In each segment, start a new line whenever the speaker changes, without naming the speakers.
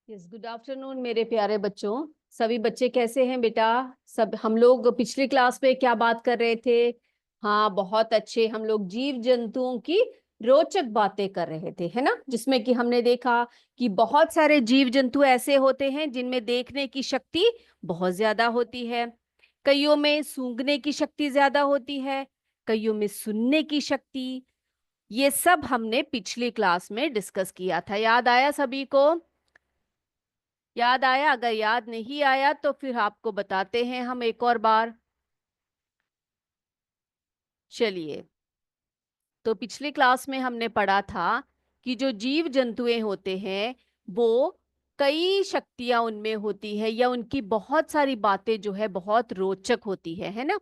Yes, good afternoon मेरे प्यारे बच्चों। सभी बच्चे कैसे हैं बेटा? सब हम लोग पिछली क्लास में क्या बात कर रहे थे? हाँ, बहुत अच्छे। हम लोग जीव जंतुओं की रोचक बातें कर रहे थे, है ना, जिसमें कि हमने देखा कि बहुत सारे जीव जंतु ऐसे होते हैं जिनमें देखने की शक्ति बहुत ज्यादा होती है। कईयों में सूंघने की शक्ति ज्यादा होती है, कईयों में सुनने की शक्ति। ये सब हमने पिछली क्लास में डिस्कस किया था। याद आया सभी को? याद आया? अगर याद नहीं आया तो फिर आपको बताते हैं हम एक और बार। चलिए, तो पिछली क्लास में हमने पढ़ा था कि जो जीव जंतुएं होते हैं वो कई शक्तियां उनमें होती है, या उनकी बहुत सारी बातें जो है बहुत रोचक होती है ना।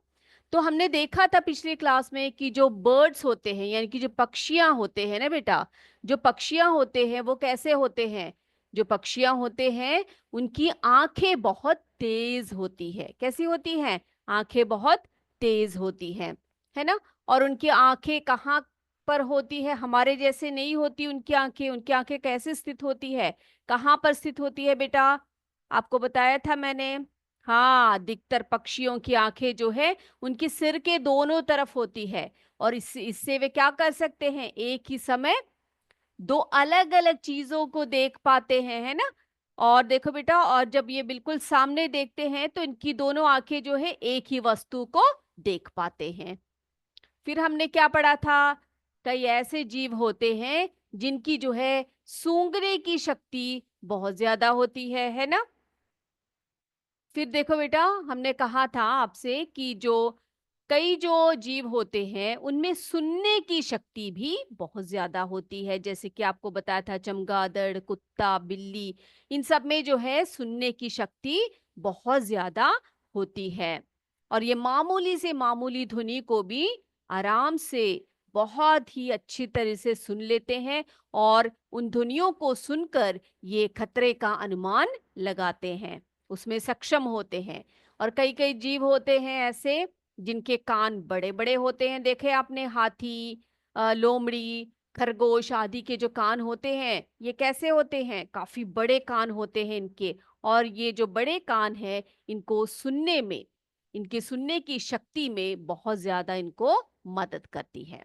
तो हमने देखा था पिछली क्लास में कि जो बर्ड्स होते हैं, यानी कि जो पक्षियां होते हैं ना बेटा, जो पक्षियां होते हैं वो कैसे होते हैं? जो पक्षियां होते हैं उनकी आंखें बहुत तेज होती है। कैसी होती हैं? आंखें बहुत तेज होती हैं, है ना। और उनकी आंखें कहाँ पर होती है? हमारे जैसे नहीं होती उनकी आंखें। उनकी आंखें कैसे स्थित होती है? कहाँ पर स्थित होती है बेटा? आपको बताया था मैंने। हाँ, अधिकतर पक्षियों की आंखें जो है उनकी सिर के दोनों तरफ होती है, और इससे वे क्या कर सकते हैं? एक ही समय दो अलग अलग चीजों को देख पाते हैं, है ना। और देखो बेटा, और जब ये बिल्कुल सामने देखते हैं तो इनकी दोनों आंखें जो है एक ही वस्तु को देख पाते हैं। फिर हमने क्या पढ़ा था? कई ऐसे जीव होते हैं जिनकी जो है सूंघने की शक्ति बहुत ज्यादा होती है ना। फिर देखो बेटा, हमने कहा था आपसे कि जो कई जो जीव होते हैं उनमें सुनने की शक्ति भी बहुत ज्यादा होती है। जैसे कि आपको बताया था, चमगादड़, कुत्ता, बिल्ली, इन सब में जो है सुनने की शक्ति बहुत ज्यादा होती है। और ये मामूली से मामूली ध्वनि को भी आराम से बहुत ही अच्छी तरह से सुन लेते हैं, और उन ध्वनियों को सुनकर ये खतरे का अनुमान लगाते हैं, उसमें सक्षम होते हैं। और कई कई जीव होते हैं ऐसे जिनके कान बड़े बड़े होते हैं। देखे आपने, हाथी, लोमड़ी, खरगोश आदि के जो कान होते हैं ये कैसे होते हैं? काफी बड़े कान होते हैं इनके। और ये जो बड़े कान हैं इनको सुनने में, इनके सुनने की शक्ति में बहुत ज्यादा इनको मदद करती है।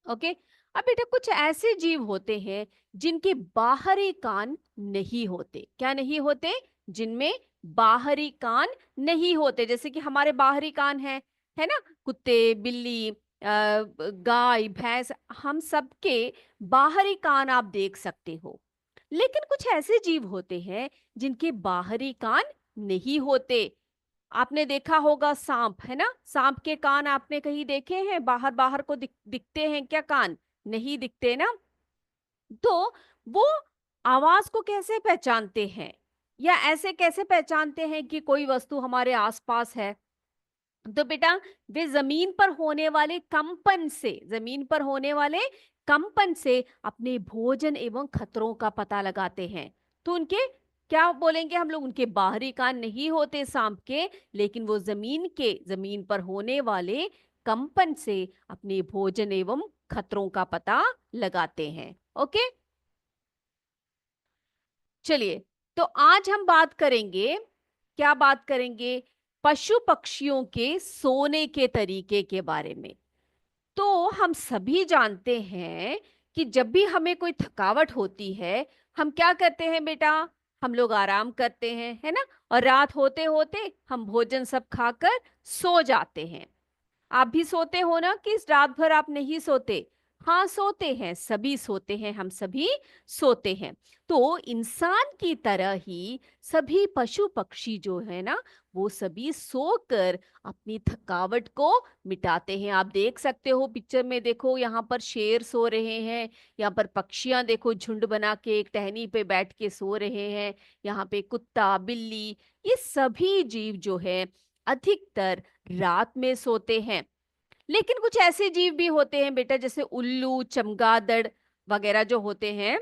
ओके। अब बेटा, कुछ ऐसे जीव होते हैं जिनके बाहरी कान नहीं होते। क्या नहीं होते? जिनमें बाहरी कान नहीं होते। जैसे कि हमारे बाहरी कान है ना, कुत्ते, बिल्ली, गाय, भैंस, हम सबके बाहरी कान आप देख सकते हो। लेकिन कुछ ऐसे जीव होते हैं जिनके बाहरी कान नहीं होते। आपने देखा होगा सांप, है ना, सांप के कान आपने कहीं देखे हैं? बाहर बाहर को दिखते हैं क्या कान? नहीं दिखते ना। तो वो आवाज को कैसे पहचानते हैं, या ऐसे कैसे पहचानते हैं कि कोई वस्तु हमारे आसपास है? तो बेटा, वे जमीन पर होने वाले कंपन से, जमीन पर होने वाले कंपन से अपने भोजन एवं खतरों का पता लगाते हैं। तो उनके क्या बोलेंगे हम लोग? उनके बाहरी कान नहीं होते सांप के, लेकिन वो जमीन पर होने वाले कंपन से अपने भोजन एवं खतरों का पता लगाते हैं। ओके, चलिए, तो आज हम बात करेंगे, क्या बात करेंगे? पशु पक्षियों के सोने के तरीके के बारे में। तो हम सभी जानते हैं कि जब भी हमें कोई थकावट होती है, हम क्या करते हैं बेटा? हम लोग आराम करते हैं, है ना। और रात होते होते हम भोजन सब खाकर सो जाते हैं। आप भी सोते हो ना, कि इस रात भर आप नहीं सोते? हाँ, सोते हैं, सभी सोते हैं, हम सभी सोते हैं। तो इंसान की तरह ही सभी पशु पक्षी जो है ना, वो सभी सोकर अपनी थकावट को मिटाते हैं। आप देख सकते हो पिक्चर में, देखो यहाँ पर शेर सो रहे हैं, यहाँ पर पक्षियां देखो झुंड बना के एक टहनी पे बैठ के सो रहे हैं, यहाँ पे कुत्ता, बिल्ली, ये सभी जीव जो है अधिकतर रात में सोते हैं। लेकिन कुछ ऐसे जीव भी होते हैं बेटा, जैसे उल्लू, चमगादड़ वगैरह जो होते हैं,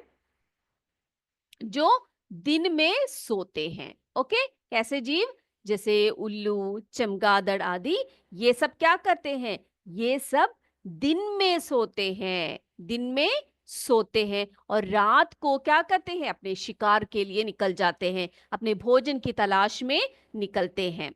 जो दिन में सोते हैं। ओके, कैसे जीव? जैसे उल्लू, चमगादड़ आदि, ये सब क्या करते हैं? ये सब दिन में सोते हैं। दिन में सोते हैं और रात को क्या करते हैं, अपने शिकार के लिए निकल जाते हैं, अपने भोजन की तलाश में निकलते हैं।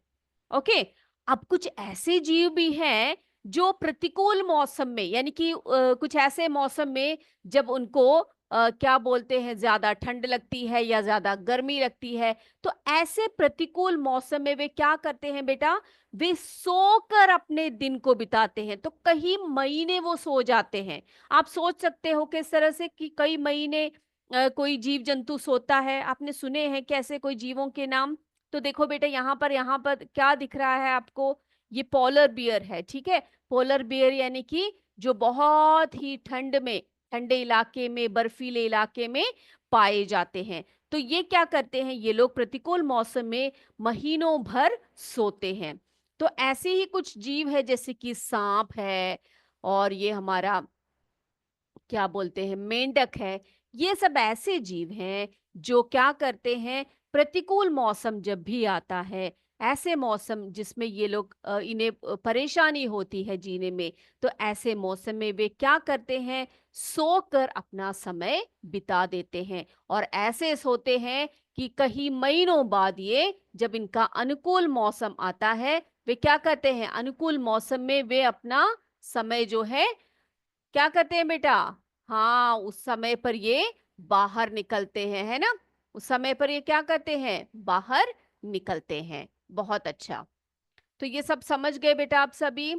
ओके। अब कुछ ऐसे जीव भी हैं जो प्रतिकूल मौसम में, यानी कि कुछ ऐसे मौसम में जब उनको क्या बोलते हैं, ज्यादा ठंड लगती है या ज्यादा गर्मी लगती है, तो ऐसे प्रतिकूल मौसम में वे क्या करते हैं बेटा, वे सोकर अपने दिन को बिताते हैं। तो कई महीने वो सो जाते हैं। आप सोच सकते हो किस तरह से कि कई महीने कोई जीव जंतु सोता है। आपने सुने हैं कैसे कोई जीवों के नाम? तो देखो बेटा, यहाँ पर क्या दिख रहा है आपको? ये पोलर बियर है, ठीक है। पोलर बियर यानी कि जो बहुत ही ठंड में, ठंडे इलाके में, बर्फीले इलाके में पाए जाते हैं। तो ये क्या करते हैं, ये लोग प्रतिकूल मौसम में महीनों भर सोते हैं। तो ऐसे ही कुछ जीव है, जैसे कि सांप है, और ये हमारा क्या बोलते हैं, मेंढक है। ये सब ऐसे जीव हैं जो क्या करते हैं, प्रतिकूल मौसम जब भी आता है, ऐसे मौसम जिसमें ये लोग इन्हें परेशानी होती है जीने में, तो ऐसे मौसम में वे क्या करते हैं, सोकर अपना समय बिता देते हैं। और ऐसे सोते हैं कि कई महीनों बाद ये, जब इनका अनुकूल मौसम आता है, वे क्या करते हैं, अनुकूल मौसम में वे अपना समय जो है क्या करते हैं बेटा, हाँ, उस समय पर ये बाहर निकलते हैं, है ना। उस समय पर ये क्या करते हैं, बाहर निकलते हैं। बहुत अच्छा। तो ये सब समझ गए बेटा आप सभी?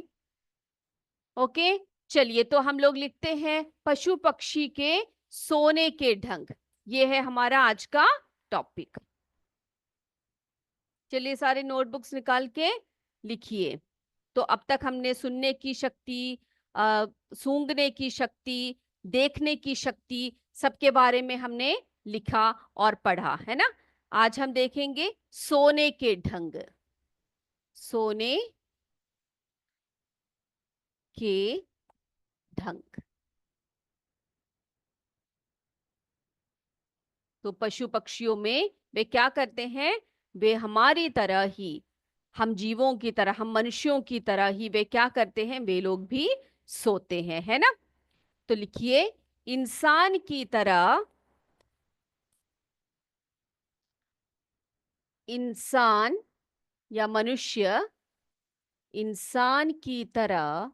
ओके। चलिए, तो हम लोग लिखते हैं पशु पक्षी के सोने के ढंग। ये है हमारा आज का टॉपिक। चलिए, सारे नोटबुक्स निकाल के लिखिए। तो अब तक हमने सुनने की शक्ति, सूंघने की शक्ति, देखने की शक्ति, सबके बारे में हमने लिखा और पढ़ा, है ना। आज हम देखेंगे सोने के ढंग। सोने के ढंग। तो पशु पक्षियों में वे क्या करते हैं, वे हमारी तरह ही, हम जीवों की तरह, हम मनुष्यों की तरह ही वे क्या करते हैं, वे लोग भी सोते हैं, है ना। तो लिखिए, इंसान की तरह, इंसान या मनुष्य इंसान की तरह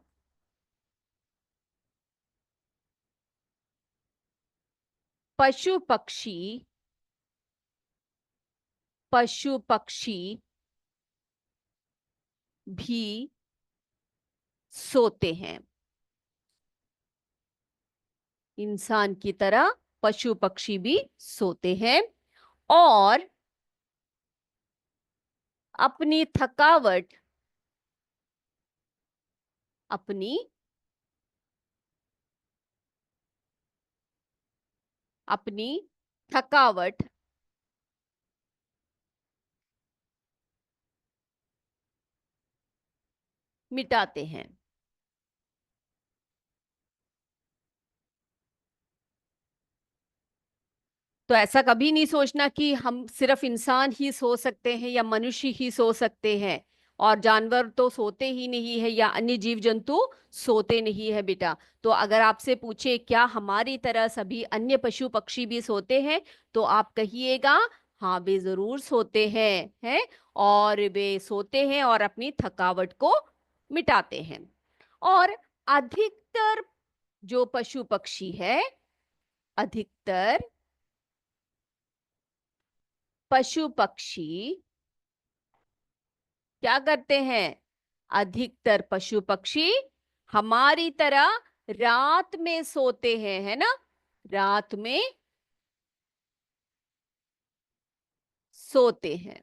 पशु पक्षी, पशु पक्षी भी सोते हैं। इंसान की तरह पशु पक्षी भी सोते हैं और अपनी थकावट, अपनी अपनी थकावट मिटाते हैं। तो ऐसा कभी नहीं सोचना कि हम सिर्फ इंसान ही सो सकते हैं या मनुष्य ही सो सकते हैं और जानवर तो सोते ही नहीं है या अन्य जीव जंतु सोते नहीं है बेटा। तो अगर आपसे पूछे क्या हमारी तरह सभी अन्य पशु पक्षी भी सोते हैं, तो आप कहिएगा हाँ, वे जरूर सोते हैं और वे सोते हैं और अपनी थकावट को मिटाते हैं। और अधिकतर जो पशु पक्षी है, अधिकतर पशु पक्षी क्या करते हैं, अधिकतर पशु पक्षी हमारी तरह रात में सोते हैं, है ना। रात में सोते हैं।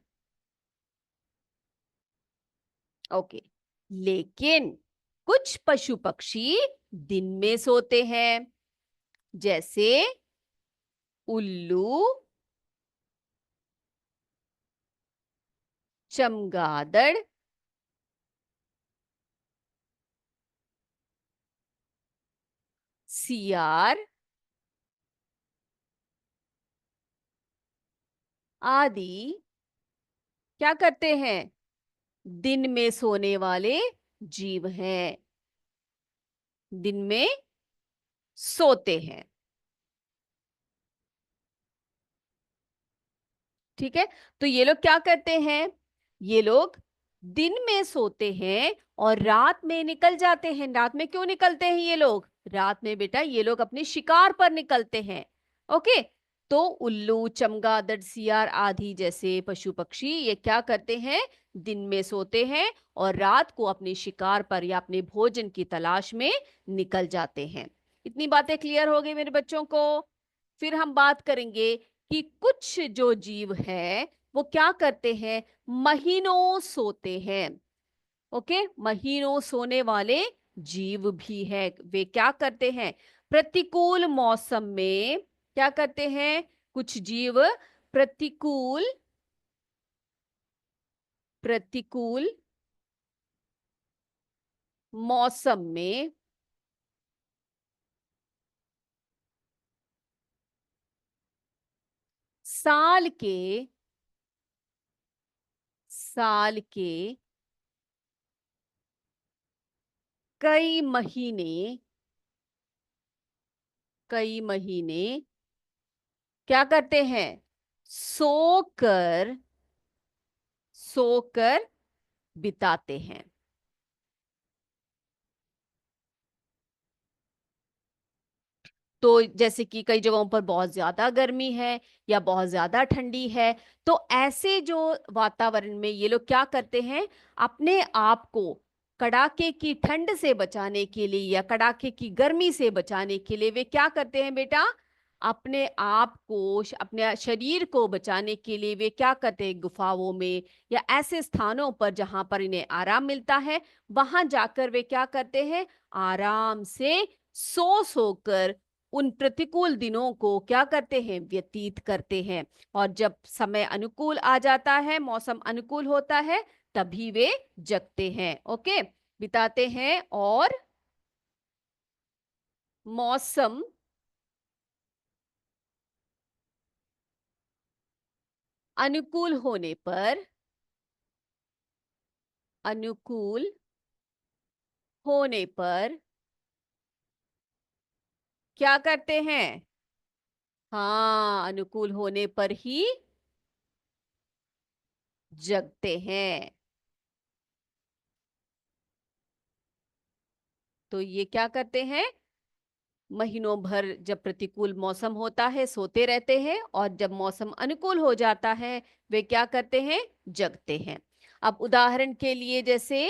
ओके। लेकिन कुछ पशु पक्षी दिन में सोते हैं, जैसे उल्लू, चमगादड़, सियार आदि क्या करते हैं, दिन में सोने वाले जीव हैं, दिन में सोते हैं। ठीक है। तो ये लोग क्या करते हैं, ये लोग दिन में सोते हैं और रात में निकल जाते हैं। रात में क्यों निकलते हैं ये लोग? रात में बेटा ये लोग अपने शिकार पर निकलते हैं। ओके। तो उल्लू, चमगादड़, सियार आदि जैसे पशु पक्षी ये क्या करते हैं, दिन में सोते हैं और रात को अपने शिकार पर या अपने भोजन की तलाश में निकल जाते हैं। इतनी बातें क्लियर हो गई मेरे बच्चों को। फिर हम बात करेंगे कि कुछ जो जीव है वो क्या करते हैं, महीनों सोते हैं। ओके, महीनों सोने वाले जीव भी है। वे क्या करते हैं, प्रतिकूल मौसम में क्या करते हैं, कुछ जीव प्रतिकूल प्रतिकूल मौसम में साल के साल के कई महीने कई महीने क्या करते हैं, सोकर सोकर बिताते हैं। तो जैसे कि कई जगहों पर बहुत ज्यादा गर्मी है या बहुत ज्यादा ठंडी है, तो ऐसे जो वातावरण में ये लोग क्या करते हैं, अपने आप को कड़ाके की ठंड से बचाने के लिए या कड़ाके की गर्मी से बचाने के लिए वे क्या करते हैं बेटा, अपने आप को अपने शरीर को बचाने के लिए वे क्या करते हैं, गुफाओं में या ऐसे स्थानों पर जहां पर इन्हें आराम मिलता है, वहां जाकर वे क्या करते हैं, आराम से सो सोकर उन प्रतिकूल दिनों को क्या करते हैं, व्यतीत करते हैं। और जब समय अनुकूल आ जाता है, मौसम अनुकूल होता है, तभी वे जगते हैं। ओके, बिताते हैं। और मौसम अनुकूल होने पर अनुकूल होने पर क्या करते हैं, हाँ, अनुकूल होने पर ही जगते हैं। तो ये क्या करते हैं, महीनों भर जब प्रतिकूल मौसम होता है सोते रहते हैं और जब मौसम अनुकूल हो जाता है वे क्या करते हैं, जगते हैं। अब उदाहरण के लिए जैसे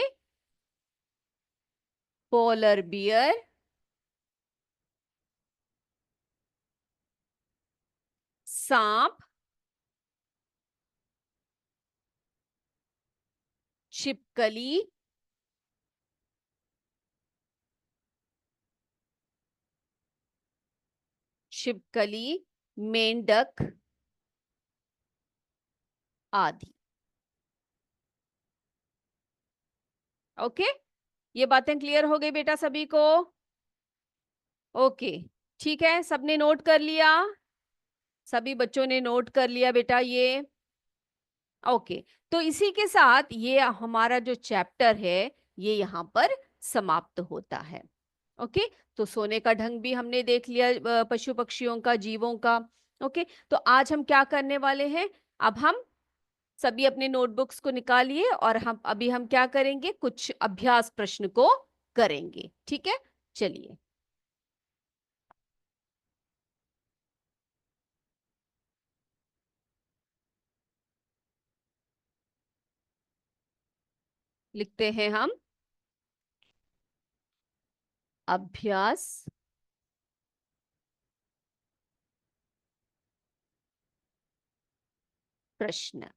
पोलर बियर, सांप, छिपकली, छिपकली, मेंढक आदि। ओके, ये बातें क्लियर हो गई बेटा सभी को? ओके, ठीक है, सबने नोट कर लिया? सभी बच्चों ने नोट कर लिया बेटा ये? ओके, तो इसी के साथ ये हमारा जो चैप्टर है ये यहाँ पर समाप्त होता है। ओके, तो सोने का ढंग भी हमने देख लिया, पशु पक्षियों का, जीवों का। ओके, तो आज हम क्या करने वाले हैं, अब हम सभी अपने नोटबुक्स को निकालिए और हम क्या करेंगे, कुछ अभ्यास प्रश्न को करेंगे। ठीक है, चलिए लिखते हैं हम अभ्यास प्रश्न।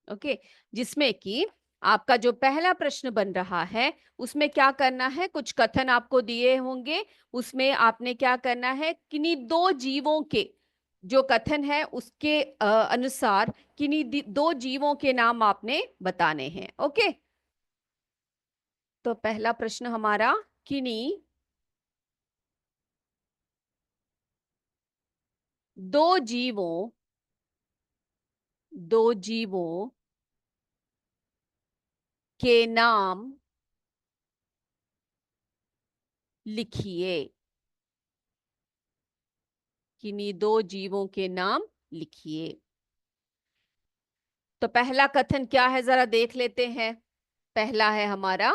ओके, जिसमें कि आपका जो पहला प्रश्न बन रहा है उसमें क्या करना है, कुछ कथन आपको दिए होंगे, उसमें आपने क्या करना है, किन्हीं दो जीवों के जो कथन है उसके अनुसार किन्हीं दो जीवों के नाम आपने बताने हैं। ओके, तो पहला प्रश्न हमारा, किन्हीं दो जीवों दो जीवों के नाम लिखिए। किन्हीं दो जीवों के नाम लिखिए। तो पहला कथन क्या है, जरा देख लेते हैं। पहला है हमारा,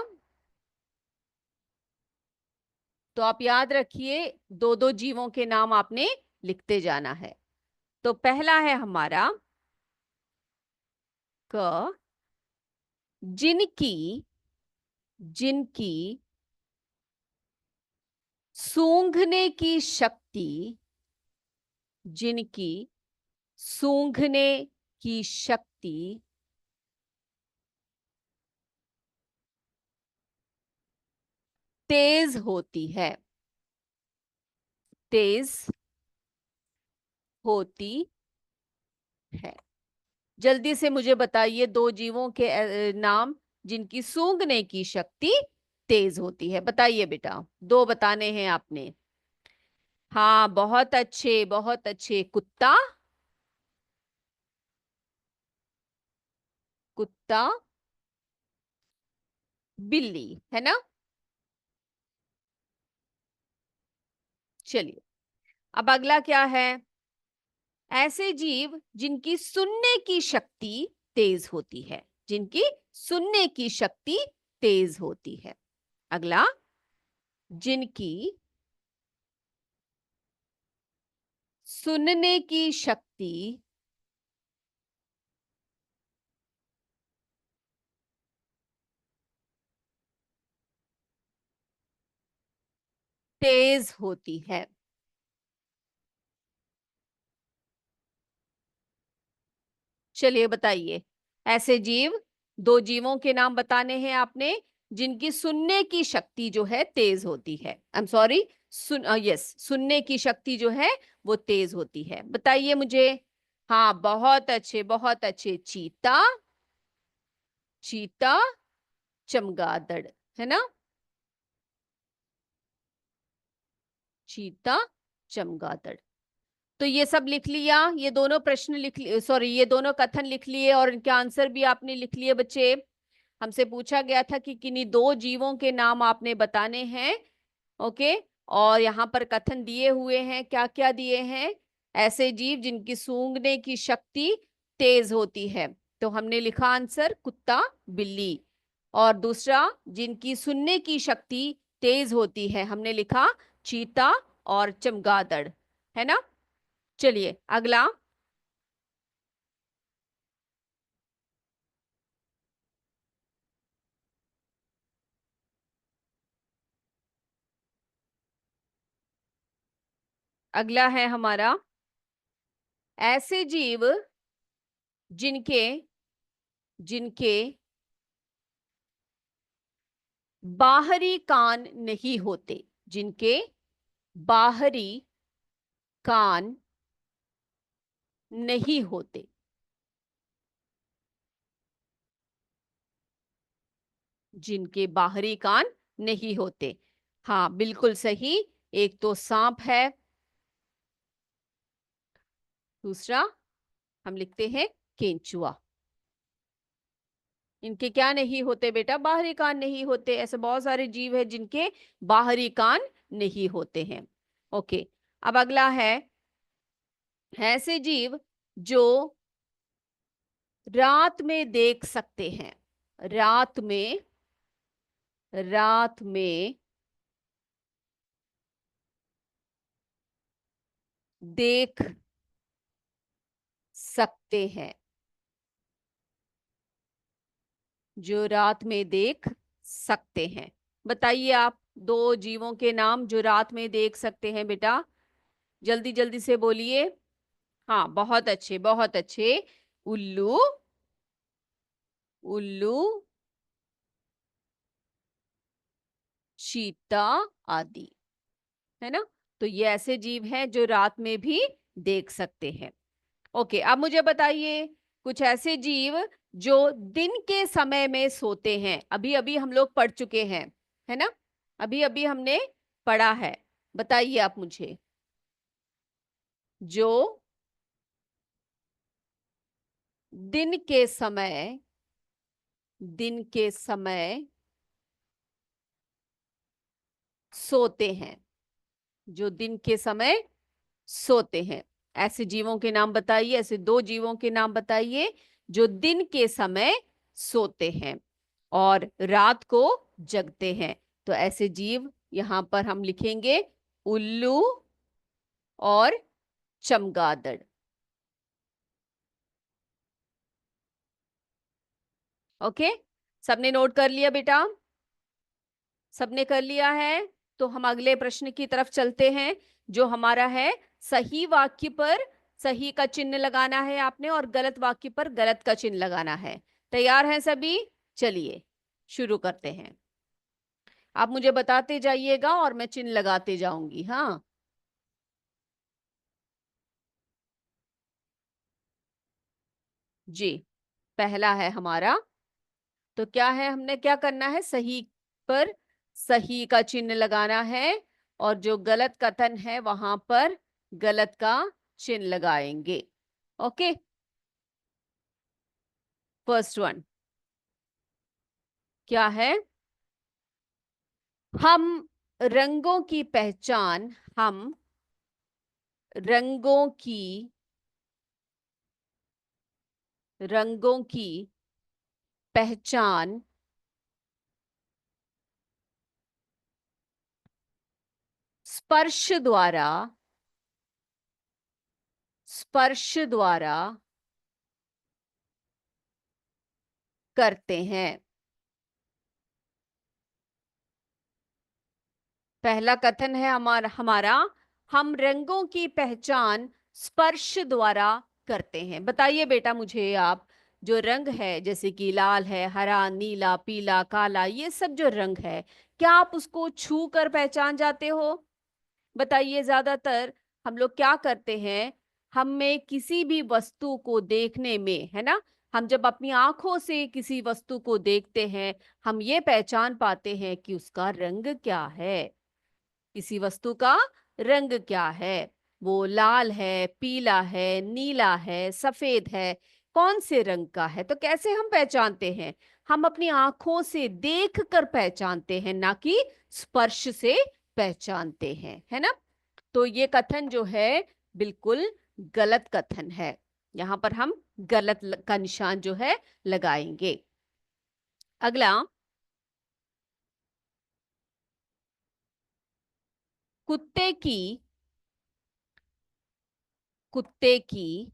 तो आप याद रखिए दो दो जीवों के नाम आपने लिखते जाना है। तो पहला है हमारा क, जिनकी जिनकी सूंघने की शक्ति, जिनकी सूंघने की शक्ति तेज होती है, तेज होती है। जल्दी से मुझे बताइए दो जीवों के नाम जिनकी सूंघने की शक्ति तेज होती है। बताइए बेटा, दो बताने हैं आपने। हाँ, बहुत अच्छे बहुत अच्छे। कुत्ता, कुत्ता, बिल्ली, है ना। चलिए, अब अगला क्या है। ऐसे जीव जिनकी सुनने की शक्ति तेज होती है, जिनकी सुनने की शक्ति तेज होती है। अगला, जिनकी सुनने की शक्ति तेज होती है। चलिए बताइए, ऐसे जीव, दो जीवों के नाम बताने हैं आपने जिनकी सुनने की शक्ति जो है तेज होती है। आई एम सॉरी, यस, सुनने की शक्ति जो है वो तेज होती है। बताइए मुझे। हाँ, बहुत अच्छे बहुत अच्छे। चीता, चीता, चमगादड़, है ना। चीता, चमगादड़। तो ये सब लिख लिया, ये दोनों प्रश्न लिख लिए, सॉरी ये दोनों कथन लिख लिए और इनके आंसर भी आपने लिख लिए बच्चे। हमसे पूछा गया था कि किन्हीं दो जीवों के नाम आपने बताने हैं। ओके, और यहाँ पर कथन दिए हुए हैं, क्या क्या दिए हैं। ऐसे जीव जिनकी सूंघने की शक्ति तेज होती है, तो हमने लिखा आंसर कुत्ता, बिल्ली। और दूसरा, जिनकी सुनने की शक्ति तेज होती है, हमने लिखा चीता और चमगादड़, है ना। चलिए अगला। अगला है हमारा, ऐसे जीव जिनके जिनके बाहरी कान नहीं होते, जिनके बाहरी कान नहीं होते, जिनके बाहरी कान नहीं होते। हाँ, बिल्कुल सही। एक तो सांप है, दूसरा हम लिखते हैं केंचुआ। इनके क्या नहीं होते बेटा, बाहरी कान नहीं होते। ऐसे बहुत सारे जीव हैं जिनके बाहरी कान नहीं होते हैं। ओके, अब अगला है ऐसे जीव जो रात में देख सकते हैं, रात में, रात में देख सकते हैं, जो रात में देख सकते हैं। बताइए आप, दो जीवों के नाम जो रात में देख सकते हैं बेटा, जल्दी जल्दी से बोलिए। हाँ, बहुत अच्छे बहुत अच्छे। उल्लू, उल्लू, चीता आदि, है ना। तो ये ऐसे जीव हैं जो रात में भी देख सकते हैं। ओके, अब मुझे बताइए कुछ ऐसे जीव जो दिन के समय में सोते हैं। अभी अभी हम लोग पढ़ चुके हैं, है ना, अभी अभी हमने पढ़ा है। बताइए आप मुझे, जो दिन के समय, दिन के समय सोते हैं, जो दिन के समय सोते हैं। ऐसे जीवों के नाम बताइए, ऐसे दो जीवों के नाम बताइए जो दिन के समय सोते हैं और रात को जगते हैं। तो ऐसे जीव यहां पर हम लिखेंगे उल्लू और चमगादड़। ओके, सबने नोट कर लिया बेटा? सबने कर लिया है? तो हम अगले प्रश्न की तरफ चलते हैं, जो हमारा है सही वाक्य पर सही का चिन्ह लगाना है आपने और गलत वाक्य पर गलत का चिन्ह लगाना है। तैयार हैं सभी? चलिए शुरू करते हैं। आप मुझे बताते जाइएगा और मैं चिन्ह लगाते जाऊंगी। हाँ, जी, पहला है हमारा। तो क्या है, हमने क्या करना है, सही पर सही का चिन्ह लगाना है और जो गलत कथन है वहां पर गलत का चिन्ह लगाएंगे। ओके, फर्स्ट वन क्या है? हम रंगों की पहचान, हम रंगों की, रंगों की पहचान स्पर्श द्वारा, स्पर्श द्वारा करते हैं। पहला कथन है हमारा हम रंगों की पहचान स्पर्श द्वारा करते हैं। बताइए बेटा मुझे आप, जो रंग है जैसे कि लाल है, हरा, नीला, पीला, काला, ये सब जो रंग है, क्या आप उसको छू कर पहचान जाते हो? बताइए। ज्यादातर हम लोग क्या करते हैं, हमें किसी भी वस्तु को देखने में, है ना, हम जब अपनी आंखों से किसी वस्तु को देखते हैं, हम ये पहचान पाते हैं कि उसका रंग क्या है, किसी वस्तु का रंग क्या है, वो लाल है, पीला है, नीला है, सफेद है, कौन से रंग का है। तो कैसे हम पहचानते हैं? हम अपनी आंखों से देख कर पहचानते हैं, ना कि स्पर्श से पहचानते हैं, है ना। तो ये कथन जो है बिल्कुल गलत कथन है। यहां पर हम गलत का निशान जो है लगाएंगे। अगला, कुत्ते की, कुत्ते की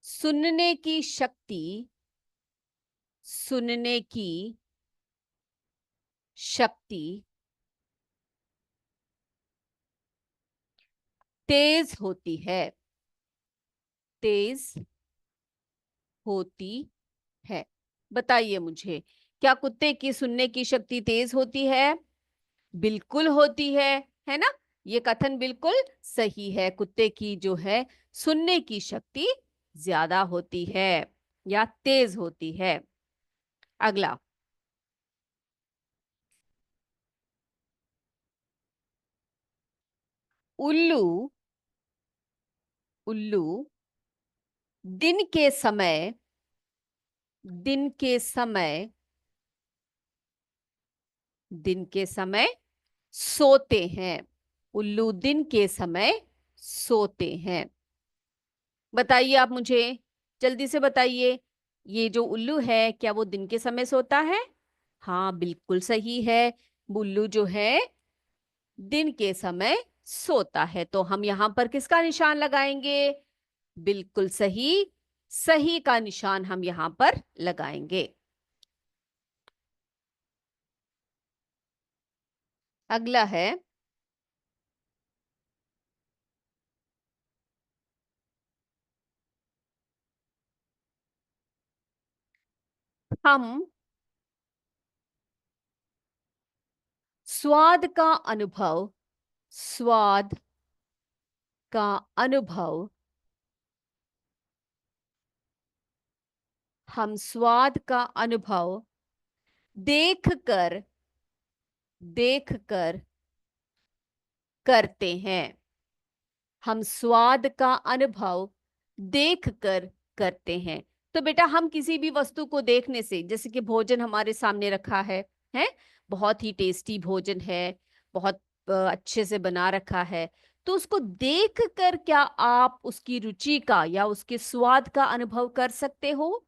सुनने की शक्ति, सुनने की शक्ति तेज होती है, तेज होती है। बताइए मुझे, क्या कुत्ते की सुनने की शक्ति तेज होती है? बिल्कुल होती है ना। ये कथन बिल्कुल सही है, कुत्ते की जो है सुनने की शक्ति ज्यादा होती है या तेज होती है। अगला, उल्लू, उल्लू दिन के समय, दिन के समय, दिन के समय सोते हैं। उल्लू दिन के समय सोते हैं। बताइए आप मुझे, जल्दी से बताइए, ये जो उल्लू है क्या वो दिन के समय सोता है? हाँ, बिल्कुल सही है। उल्लू जो है दिन के समय सोता है। तो हम यहां पर किसका निशान लगाएंगे? बिल्कुल सही, सही का निशान हम यहां पर लगाएंगे। अगला है, हम स्वाद का अनुभव, स्वाद का अनुभव, हम स्वाद का अनुभव देख कर, देख कर करते हैं। हम स्वाद का अनुभव देख कर करते हैं। तो बेटा हम किसी भी वस्तु को देखने से, जैसे कि भोजन हमारे सामने रखा है बहुत ही टेस्टी भोजन है, बहुत अच्छे से बना रखा है, तो उसको देख कर क्या आप उसकी रुचि का या उसके स्वाद का अनुभव कर सकते हो?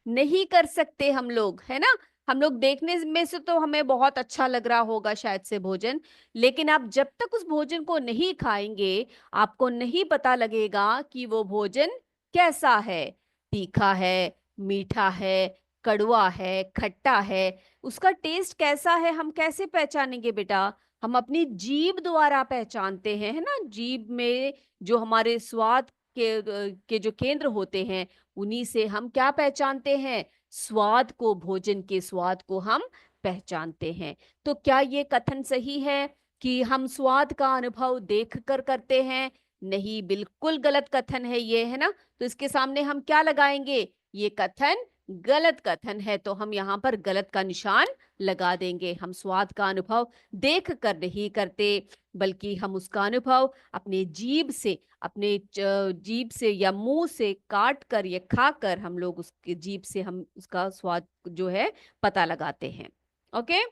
नहीं कर सकते हम लोग, है ना। हम लोग देखने में से तो हमें बहुत अच्छा लग रहा होगा शायद से भोजन, लेकिन आप जब तक उस भोजन को नहीं खाएंगे, आपको नहीं पता लगेगा कि वो भोजन कैसा है। तीखा है, मीठा है, कड़वा है, खट्टा है, उसका टेस्ट कैसा है हम कैसे पहचानेंगे बेटा? हम अपनी जीभ द्वारा पहचानते हैं, है ना। जीभ में जो हमारे स्वाद के जो केंद्र होते हैं, उन्हीं से हम क्या पहचानते हैं? स्वाद को, भोजन के स्वाद को हम पहचानते हैं। तो क्या ये कथन सही है कि हम स्वाद का अनुभव देखकर करते हैं? नहीं, बिल्कुल गलत कथन है ये, है ना। तो इसके सामने हम क्या लगाएंगे? ये कथन गलत कथन है, तो हम यहाँ पर गलत का निशान लगा देंगे। हम स्वाद का अनुभव देख कर नहीं करते, बल्कि हम उसका अनुभव अपने जीभ से, अपने जीभ से या मुंह से काट कर या खा कर हम लोग उसके जीभ से हम उसका स्वाद जो है पता लगाते हैं। ओके,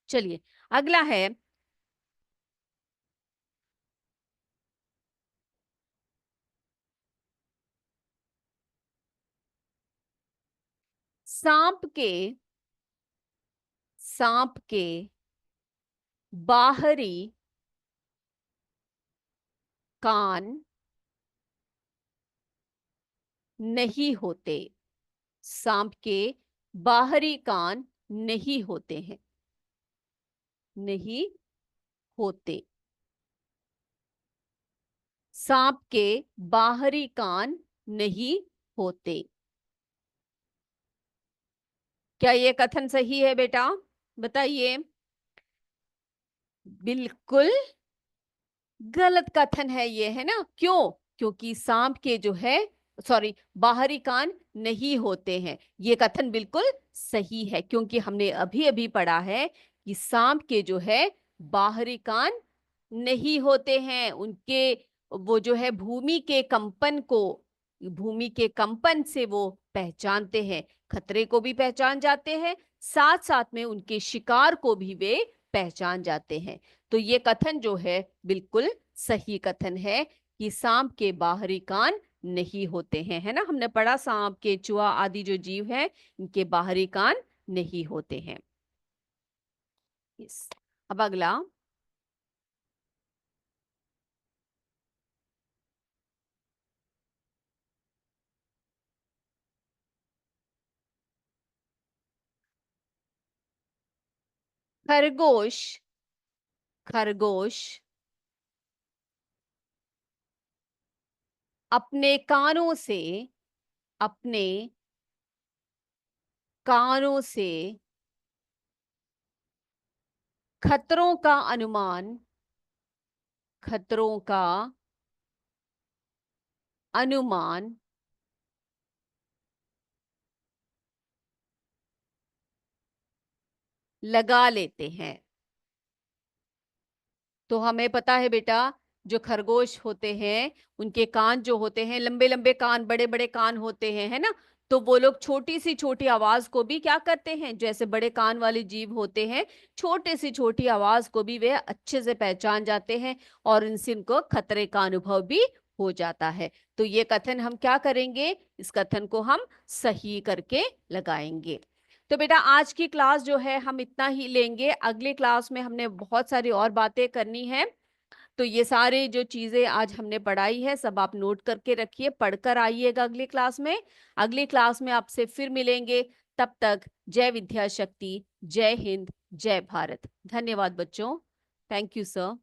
चलिए अगला है। सांप के सांप के बाहरी कान नहीं होते। सांप के बाहरी कान नहीं होते हैं, नहीं होते। सांप के बाहरी कान नहीं होते। क्या ये कथन सही है बेटा? बताइए। बिल्कुल गलत कथन है ये, है ना। क्यों? क्योंकि सांप के जो है, सॉरी, बाहरी कान नहीं होते हैं। ये कथन बिल्कुल सही है, क्योंकि हमने अभी अभी पढ़ा है कि सांप के जो है बाहरी कान नहीं होते हैं। उनके, वो जो है भूमि के कंपन को, भूमि के कंपन से वो पहचानते हैं, खतरे को भी पहचान जाते हैं, साथ साथ में उनके शिकार को भी वे पहचान जाते हैं। तो ये कथन जो है बिल्कुल सही कथन है कि सांप के बाहरी कान नहीं होते हैं, है ना। हमने पढ़ा सांप, केचुआ आदि जो जीव हैं, इनके बाहरी कान नहीं होते हैं। यस। अब अगला। खरगोश, खरगोश अपने कानों से, अपने कानों से खतरों का अनुमान, खतरों का अनुमान लगा लेते हैं। तो हमें पता है बेटा, जो खरगोश होते हैं, उनके कान जो होते हैं, लंबे लंबे कान, बड़े बड़े कान होते हैं, है ना। तो वो लोग छोटी सी छोटी आवाज को भी क्या करते हैं, जैसे बड़े कान वाले जीव होते हैं, छोटे सी छोटी आवाज को भी वे अच्छे से पहचान जाते हैं, और इनसे इनको खतरे का अनुभव भी हो जाता है। तो ये कथन हम क्या करेंगे? इस कथन को हम सही करके लगाएंगे। तो बेटा आज की क्लास जो है हम इतना ही लेंगे। अगली क्लास में हमने बहुत सारी और बातें करनी है। तो ये सारे जो चीजें आज हमने पढ़ाई है, सब आप नोट करके रखिए, पढ़कर आइएगा अगली क्लास में। अगली क्लास में आपसे फिर मिलेंगे। तब तक जय विद्या शक्ति, जय हिंद, जय भारत। धन्यवाद बच्चों। Thank you sir.